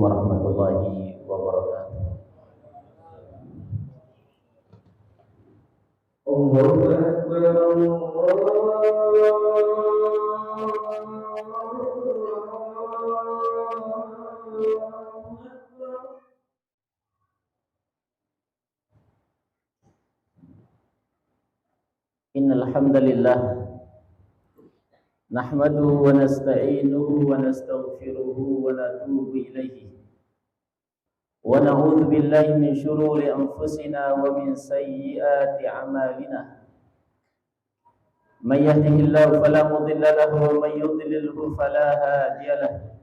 warahmatullahi wabarakatuh. Allahu Akbar, Innal hamdalillah nahmaduhu wa nasta'inuhu wa nastaghfiruhu wa natubu ilaihi wa na'udzu billahi min shururi anfusina wa min sayyiati a'malina. May yahdihillahu fala mudilla lahu wa may yudlilhu fala hadiya lahu.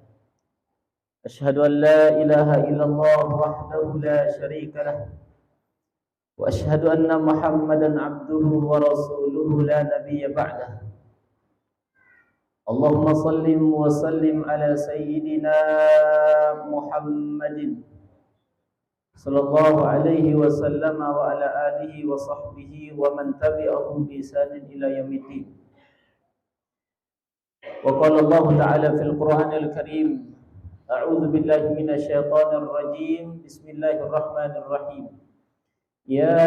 Asyhadu an la ilaha illallah wahdahu la syarika lahu wa asyhadu anna Muhammadan abduhu wa rasuluhu la nabiyya ba'dah. Allahumma sallim wa sallim ala sayyidina Muhammadin sallallahu alaihi wasallam wa ala alihi wa sahbihi wa man tabi'ahum bi ihsanin ila yaumiddin. Wa qala Allah ta'ala fil Qur'anil Karim, a'udzu billahi minasy syaithanir rajim. Bismillahirrahmanirrahim. Ya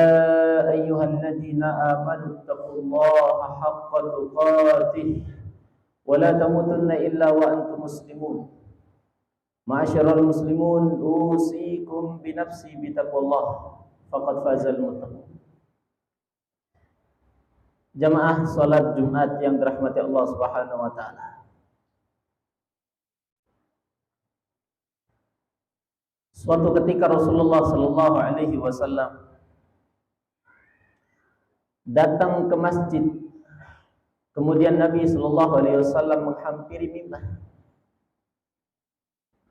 ayyuhalladzina amanu taqullaha haqqa tuqatih wa la tamutunna illa wa antum muslimun. Ma'asyiral muslimun, usikum bi nafsi bi taqwallah faqad fazal muttaqun. Jamaah salat Jumat yang dirahmati Allah Subhanahu wa taala. Suatu ketika Rasulullah sallallahu alaihi wasallam datang ke masjid. Kemudian Nabi sallallahu alaihi wasallam menghampiri mimbar.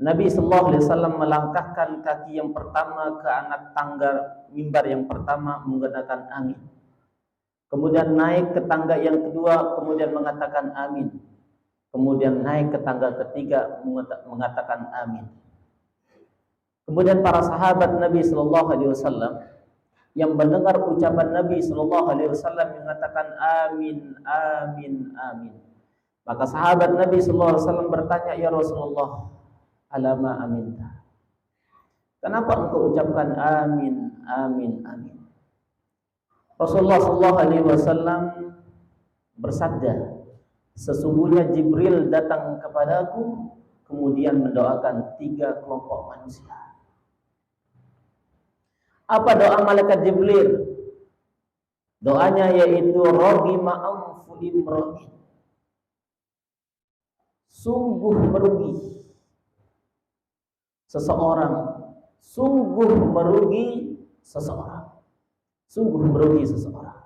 Nabi sallallahu alaihi wasallam melangkahkan kaki yang pertama ke anak tangga mimbar yang pertama menggunakan amin. Kemudian naik ke tangga yang kedua, kemudian mengatakan amin. Kemudian naik ke tangga ketiga mengatakan amin. Kemudian para sahabat Nabi sallallahu alaihi wasallam yang mendengar ucapan Nabi sallallahu alaihi wasallam mengatakan amin, amin, amin. Maka sahabat Nabi sallallahu alaihi wasallam bertanya, "Ya Rasulullah, alama aminta? Kenapa engkau ucapkan amin, amin, amin?" Rasulullah sallallahu alaihi wasallam bersabda, "Sesungguhnya Jibril datang kepadaku kemudian mendoakan 3 kelompok manusia." Apa doa malaikat Jibril? Doanya yaitu ragima anfu imra'in. Sungguh merugi seseorang, sungguh merugi seseorang, sungguh merugi seseorang.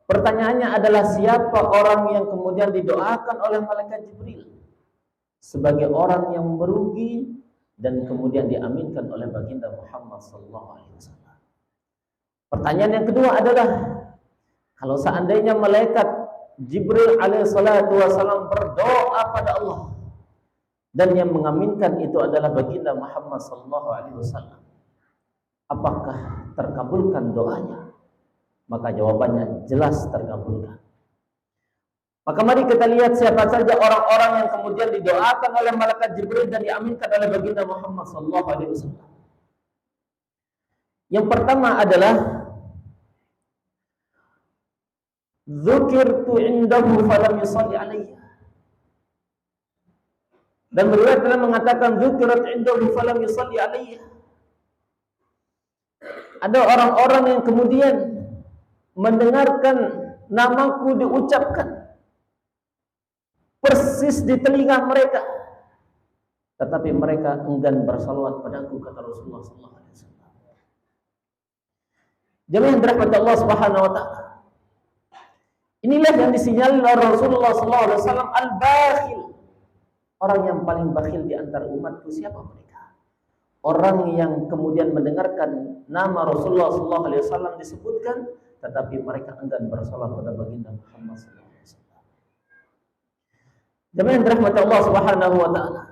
Pertanyaannya adalah siapa orang yang kemudian didoakan oleh malaikat Jibril sebagai orang yang merugi dan kemudian diaminkan oleh baginda Muhammad sallallahu alaihi wasallam. Pertanyaan yang kedua adalah, kalau seandainya malaikat Jibril alaihi salatu wasallam berdoa pada Allah dan yang mengaminkan itu adalah baginda Muhammad sallallahu alaihi wasallam, apakah terkabulkan doanya? Maka jawabannya jelas terkabulkan. Maka mari kita lihat siapa saja orang-orang yang kemudian didoakan oleh malaikat Jibril dan diaminkan oleh baginda Muhammad sallallahu alaihi wasallam. Yang pertama adalah dzukirtu indahu falam yusalli alayya. Dan riwayat telah mengatakan dzukirat indahu falam yusalli alayya. Ada orang-orang yang kemudian mendengarkan namaku diucapkan persis di telinga mereka, tetapi mereka enggan bersalawat padaku, kata Rasulullah sallallahu alaihi wasallam. Jemaah yang dirahmati Allah Subhanahu wa taala. Inilah yang disinyalir oleh Rasulullah sallallahu alaihi wasallam al-bakhil. Orang yang paling bakhil di antara umatku siapa mereka? Orang yang kemudian mendengarkan nama Rasulullah sallallahu alaihi wasallam disebutkan, tetapi mereka enggan bersalawat pada baginda Muhammad sallallahu alaihi wasallam. Jemaah yang dirahmati Allah Subhanahu wa taala.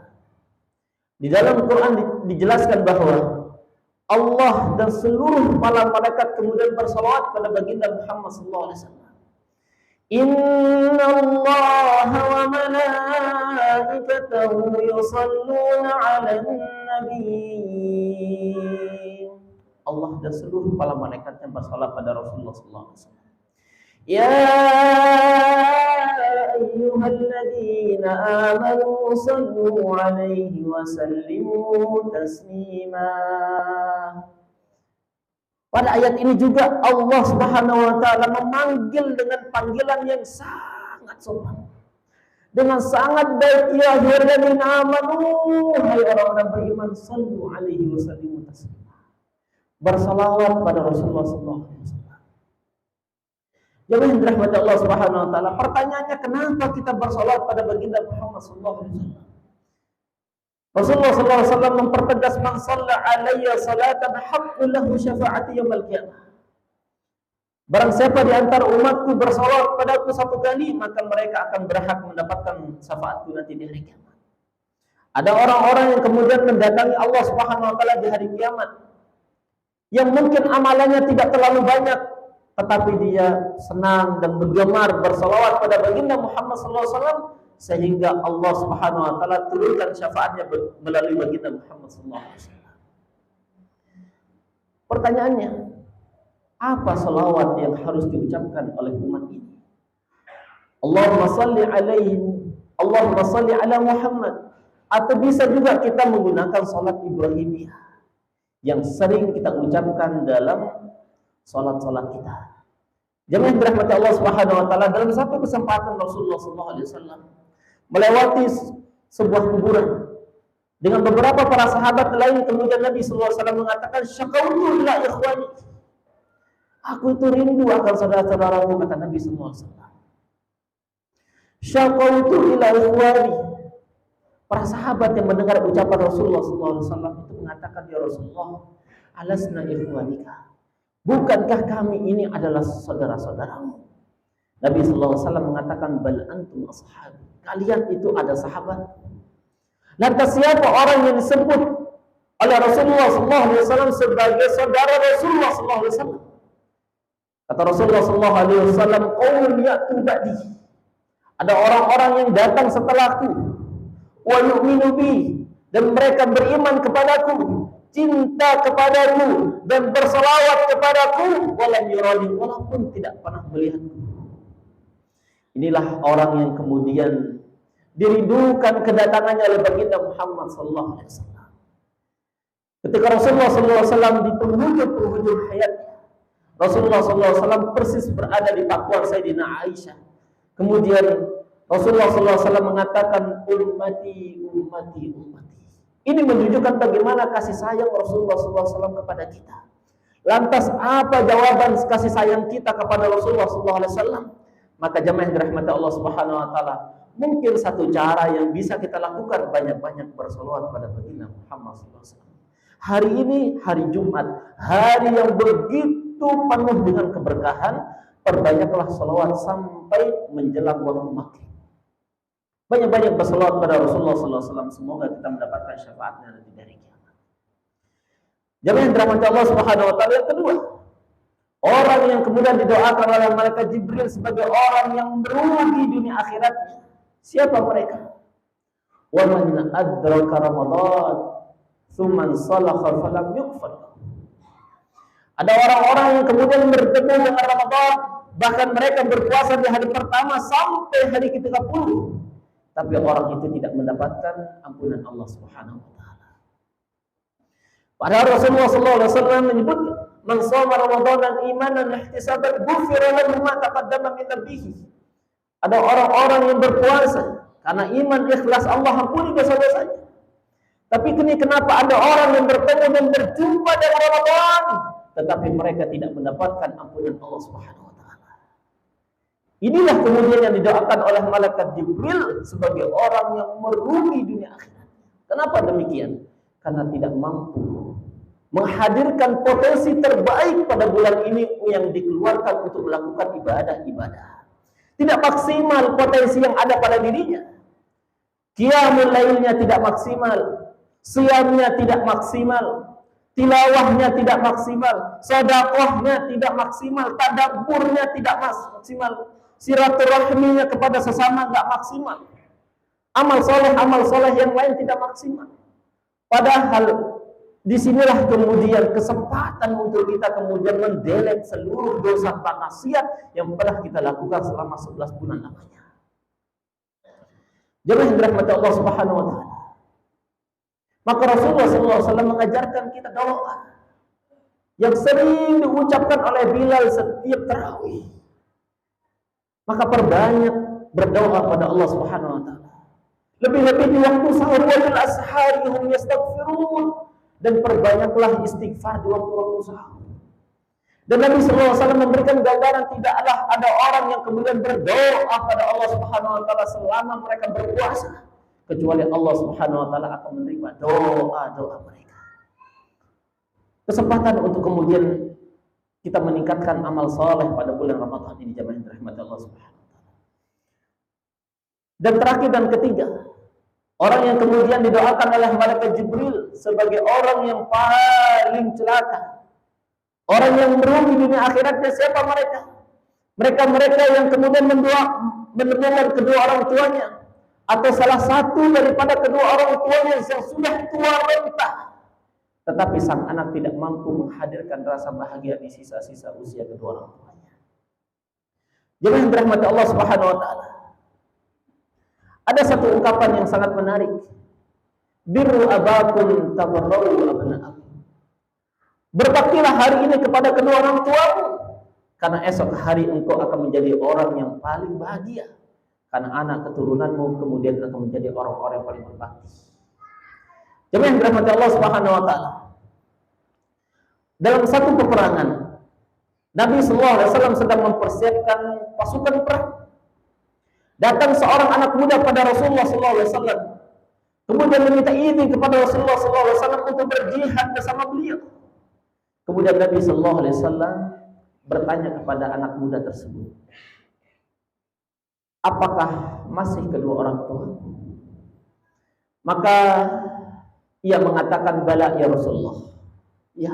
Di dalam Quran dijelaskan bahwa Allah dan seluruh para malaikat kemudian bersalawat pada baginda Muhammad sallallahu alaihi wasallam. Inna Allah wa malaikatahu yusalluna 'alan nabi. Allah dan seluruh para malaikatnya bersalat pada Rasulullah sallallahu alaihi wasallam. Ya ayyuhalladzina amanu sallu 'alaihi wa sallimu taslima. Pada ayat ini juga Allah Subhanahu wa taala memanggil dengan panggilan yang sangat sopan. Dengan sangat baik, ya ayyuhalladzina amanu, hai orang-orang beriman, sallu 'alaihi wa sallimu taslima. Bersalawat pada Rasulullah sallallahu alaihi wasallam. Jemaah dirahmati Allah Subhanahu wa taala, pertanyaannya kenapa kita bersalawat pada baginda Muhammad sallallahu alaihi wasallam? Rasulullah sallallahu alaihi wasallam mempertegas, man shalla alayya salatan haqqul lahu syafa'ati yaumil qiyamah. Barang siapa di antara umatku bersalawat padaku satu kali, maka mereka akan berhak mendapatkan syafaatku nanti di hari kiamat. Ada orang-orang yang kemudian mendatangi Allah Subhanahu wa taala di hari kiamat, yang mungkin amalannya tidak terlalu banyak, tetapi dia senang dan bergemar bersalawat pada baginda Muhammad sallallahu alaihi wasallam, sehingga Allah Subhanahu wa taala turunkan syafaatnya melalui baginda Muhammad sallallahu alaihi wasallam. Pertanyaannya, apa salawat yang harus diucapkan oleh umat ini? Allahumma salli alaihi, Allahumma salli ala Muhammad. Atau bisa juga kita menggunakan salat Ibrahimiyah yang sering kita ucapkan dalam salat-salat kita. Jemaah dirahmati Allah Subhanahu wa taala, dalam satu kesempatan Rasulullah sallallahu alaihi wasallam melewati sebuah kuburan dengan beberapa para sahabat lain, kemudian Nabi sallallahu alaihi wasallam mengatakan, syaqautu ila ikhwani. Aku itu rindu akan saudara-saudaraku, kata Nabi sallallahu alaihi wasallam. Syaqautu ila ikhwani. Para sahabat yang mendengar ucapan Rasulullah sallallahu alaihi wasallam itu mengatakan, ya Rasulullah, alasna ikhwanika. Bukankah kami ini adalah saudara-saudaramu? Nabi sallallahu alaihi wasallam mengatakan, bal antum ashab. Kalian itu ada sahabat. Lantas siapa orang yang disebut oleh Rasulullah sallallahu alaihi wasallam sebagai saudara Rasulullah sallallahu alaihi wasallam? Kata Rasulullah sallallahu alaihi wasallam, qaul ya'tu ba'di. Ada orang-orang yang datang setelahku, wa yu'minu bi, dan mereka beriman kepadaku, cinta kepadaku, dan bersalawat kepadaku, walam yurani, walaupun tidak pernah melihatku. Inilah orang yang kemudian dirindukan kedatangannya oleh baginda Muhammad sallallahu alaihi wasallam. Ketika Rasulullah sallallahu alaihi wasallam di penghujung hayatnya, Rasulullah sallallahu alaihi wasallam persis berada di pangkuan Sayyidina Aisyah. Kemudian Rasulullah sallallahu alaihi wasallam mengatakan, ummati, ummati, ummati. Ini menunjukkan bagaimana kasih sayang Rasulullah sallallahu alaihi wasallam kepada kita. Lantas apa jawaban kasih sayang kita kepada Rasulullah sallallahu alaihi wasallam? Maka jemaah yang dirahmati Allah Subhanahu wa taala, mungkin satu cara yang bisa kita lakukan, banyak-banyak bersalawat pada baginda Muhammad sallallahu alaihi wasallam. Hari ini hari Jumat, hari yang begitu penuh dengan keberkahan, perbanyaklah salawat sampai menjelang waktu maghrib. Banyak-banyak bersalawat pada Rasulullah sallallahu alaihi wasallam, semoga kita mendapatkan syafaatnya nanti dari kiamat. Jemaah yang dirahmati Allah Subhanahu wa taala, yang kedua, orang yang kemudian didoakan oleh malaikat Jibril sebagai orang yang merugi dunia akhiratnya. Siapa mereka? Wa man adraka Ramadan tsumma salakha falam yughfar. Ada orang-orang yang kemudian bertemu dengan Ramadan, bahkan mereka berpuasa di hari pertama sampai hari ke-30, tapi orang itu tidak mendapatkan ampunan Allah Subhanahu wa taala. Padahal Rasulullah sallallahu alaihi wasallam menyebutkan, man shoma Ramadanan imanan ihtisaban ghufira lahu ma taqaddama min dhanbihi. Ada orang-orang yang berpuasa karena iman ikhlas, Allah ampuni dosa-dosanya. Tapi kenapa ada orang yang bertemu dan berjumpa dengan Ramadan, tetapi mereka tidak mendapatkan ampunan Allah Subhanahu wa taala. Inilah kemudian yang didoakan oleh malaikat Jibril sebagai orang yang merugi dunia akhirat. Kenapa demikian? Karena tidak mampu menghadirkan potensi terbaik pada bulan ini yang dikeluarkan untuk melakukan ibadah-ibadah. Tidak maksimal potensi yang ada pada dirinya. Qiyamul lailnya tidak maksimal, siyamnya tidak maksimal, tilawahnya tidak maksimal, sedekahnya tidak maksimal, tadabburnya tidak maksimal, silaturahminya kepada sesama nggak maksimal. Amal soleh yang lain tidak maksimal. Padahal disinilah kemudian kesempatan untuk kita kemudian mendelete seluruh dosa maksiat yang pernah kita lakukan selama 11 bulan lamanya. Jemaah yang dirahmati Allah Subhanahu wa taala. Maka Rasulullah SAW mengajarkan kita doa yang sering diucapkan oleh Bilal setiap tarawih. Maka perbanyak berdoa pada Allah Subhanahu wa taala. Lebih-lebih di waktu sahur wal ashari hum yastaghfirun, dan perbanyaklah istighfar di waktu-waktu sahur. Dan Nabi SAW memberikan gambaran tidaklah ada orang yang kemudian berdoa pada Allah Subhanahu wa taala selama mereka berpuasa, kecuali Allah Subhanahu wa taala akan menerima doa-doa mereka. Kesempatan untuk kemudian kita meningkatkan amal saleh pada bulan Ramadan ini, jemaah yang dirahmati Allah Subhanahu wa taala. Dan terakhir dan ketiga, orang yang kemudian didoakan oleh malaikat Jibril sebagai orang yang paling celaka, orang yang merugi dunia akhiratnya, siapa mereka? Mereka yang kemudian mendoakan kedua orang tuanya, atau salah satu daripada kedua orang tuanya yang sudah tua renta, tetapi sang anak tidak mampu menghadirkan rasa bahagia di sisa-sisa usia kedua orang tuanya. Jemaah yang dirahmati Allah Subhanahu wa taala, ada satu ungkapan yang sangat menarik. Birru abakum tabarra'u abna'akum. Berbaktilah hari ini kepada kedua orang tuamu, karena esok hari engkau akan menjadi orang yang paling bahagia, karena anak keturunanmu kemudian akan menjadi orang-orang yang paling berbakti. Jemaah yang dirahmati Allah Subhanahu wa taala, dalam satu peperangan Nabi SAW sedang mempersiapkan pasukan perang. Datang seorang anak muda pada Rasulullah SAW, kemudian meminta izin kepada Rasulullah SAW untuk berjihad bersama beliau. Kemudian Nabi SAW bertanya kepada anak muda tersebut, apakah masih kedua orang tua? Maka ia mengatakan, bala ya Rasulullah, ya.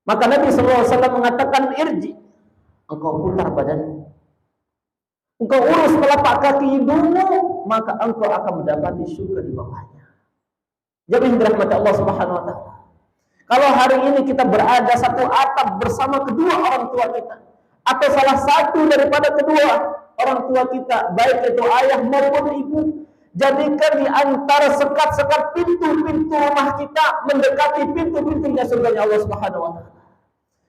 Maka Nabi SAW mengatakan, irji, engkau putar badanmu, engkau urus telapak kaki ibumu, maka engkau akan mendapati surga di bawahnya. Jadi yang dirahmati Allah Subhanahu wa taala, kalau hari ini kita berada satu atap bersama kedua orang tua kita, atau salah satu daripada kedua orang tua kita, baik itu ayah maupun ibu, jadikan di antara sekat-sekat pintu-pintu rumah kita mendekati pintu-pintunya surganya Allah Subhanahu wa taala.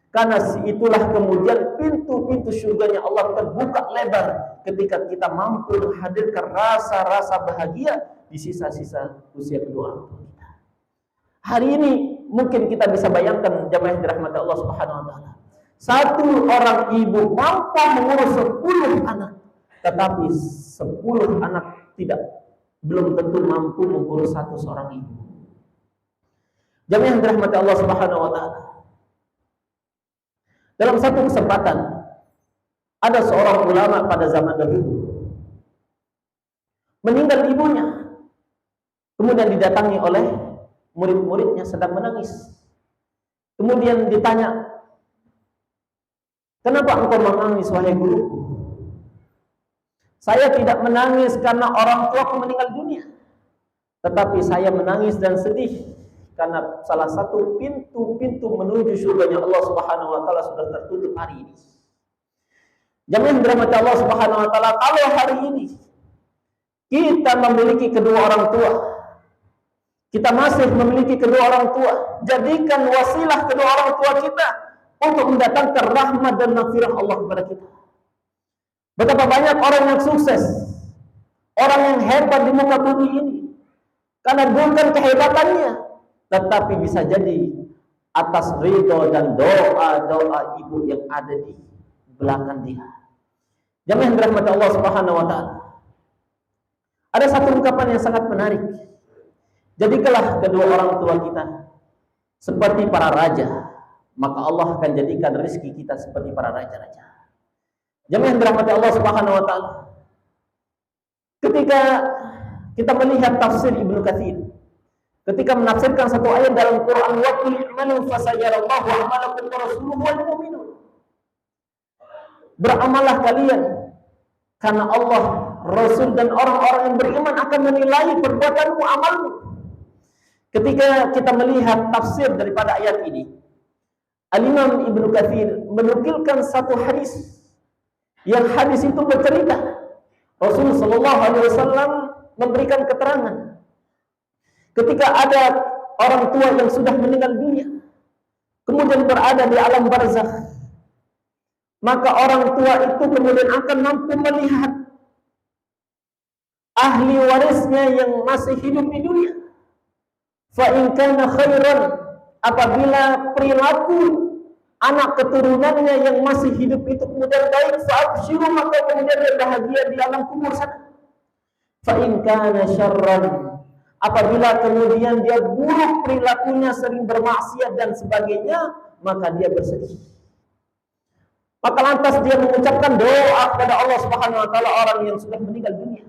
Karena itulah kemudian pintu-pintu surganya Allah terbuka lebar ketika kita mampu menghadirkan rasa-rasa bahagia di sisa-sisa usia kedua orang tua kita. Hari ini mungkin kita bisa bayangkan, jemaah yang dirahmati Allah Subhanahu wa taala, satu orang ibu mampu mengurus 10 anak, tetapi 10 anak belum tentu mampu mengurus seorang ibu. Jemaah yang dirahmati Allah Subhanahu wa taala, dalam satu kesempatan ada seorang ulama pada zaman dahulu, meninggal ibunya, kemudian didatangi oleh murid-muridnya sedang menangis. Kemudian ditanya, kenapa engkau menangis wahai guruku? Saya tidak menangis karena orang tuaku meninggal dunia, tetapi saya menangis dan sedih karena salah satu pintu-pintu menuju surganya Allah Subhanahu wa taala sudah tertutup hari ini. Jemaah yang dirahmati Allah Subhanahu wa taala, kalau hari ini kita memiliki kedua orang tua, kita masih memiliki kedua orang tua, jadikan wasilah kedua orang tua kita untuk mendatangkan rahmat dan maghfirah Allah kepada kita. Betapa banyak orang yang sukses, orang yang hebat di muka bumi ini, karena bukan kehebatannya, tetapi bisa jadi atas ridho dan doa-doa ibu yang ada di belakang dia. Jemaah yang dirahmati Allah Subhanahu wa taala, ada satu ungkapan yang sangat menarik. Jadikanlah kedua orang tua kita seperti para raja, maka Allah akan jadikan rezeki kita seperti para raja-raja. Jemaah yang dirahmati Allah Subhanahu wa taala, ketika kita melihat tafsir Ibnu Katsir, ketika menafsirkan satu ayat dalam Quran, wa qul i'malu fasayarallahu a'malakum wa rasuluhu wal mu'minun. Beramallah kalian, karena Allah, Rasul dan orang-orang yang beriman akan menilai perbuatanmu, amalmu. Ketika kita melihat tafsir daripada ayat ini, Al-Imam Ibnu Katsir menukilkan satu hadis, yang hadis itu bercerita Rasul sallallahu alaihi wasallam memberikan keterangan ketika ada orang tua yang sudah meninggal dunia, kemudian berada di alam barzakh, maka orang tua itu kemudian akan mampu melihat ahli warisnya yang masih hidup di dunia. Fa in kana khairan, apabila perilaku anak keturunannya yang masih hidup itu kemudian baik, fa'abshiru, maka kemudian dia bahagia di alam kubur sana. Fa in kana syarran, apabila kemudian dia buruk perilakunya, sering bermaksiat dan sebagainya, maka dia bersedih. Maka lantas dia mengucapkan doa kepada Allah Subhanahu wa taala orang yang sudah meninggal dunia.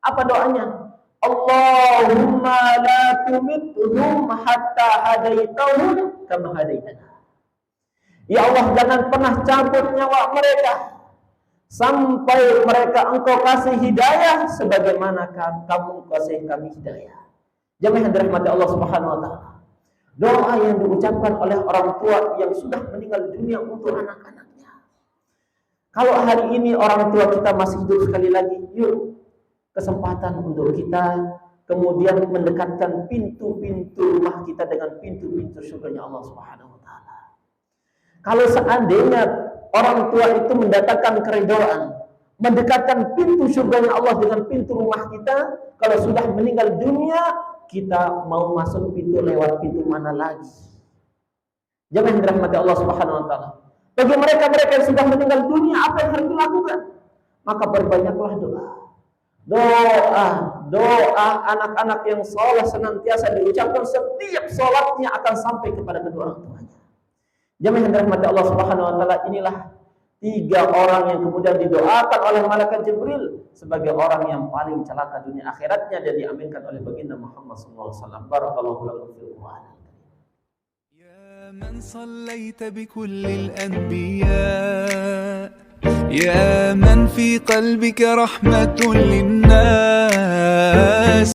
Apa doanya? Allahumma la tumithum hatta hadaitahum kama hadaitana. Ya Allah, jangan pernah cabut nyawa mereka sampai mereka Engkau kasih hidayah sebagaimana kamu kasih kami hidayah. Jemaah yang dirahmati Allah Subhanahu wa taala. Doa yang diucapkan oleh orang tua yang sudah meninggal dunia untuk anak-anaknya. Kalau hari ini orang tua kita masih hidup, sekali lagi, yuk kesempatan untuk kita kemudian mendekatkan pintu-pintu rumah kita dengan pintu-pintu surganya Allah Subhanahu wa taala. Kalau seandainya orang tua itu mendatangkan keridhaan, mendekatkan pintu surganya Allah dengan pintu rumah kita, kalau sudah meninggal dunia, kita mau masuk pintu lewat pintu mana lagi? Jangan dirahmati Allah Subhanahu wa taala. Bagi mereka-mereka yang sudah meninggal dunia, apa yang harus dilakukan? Maka berbanyaklah doa. Doa anak-anak yang saleh senantiasa diucapkan setiap salatnya akan sampai kepada kedua orang tuanya. Jemaah yang dirahmati Allah Subhanahu wa taala, inilah 3 orang yang kemudian didoakan oleh malaikat Jibril sebagai orang yang paling celaka dunia akhiratnya dan diaminkan oleh baginda Muhammad sallallahu alaihi wasallam. Barakallahu lakum fil Qur'an. Ya man sallaita bi kullil anbiya, ya man fi qalbika rahmatun linnas.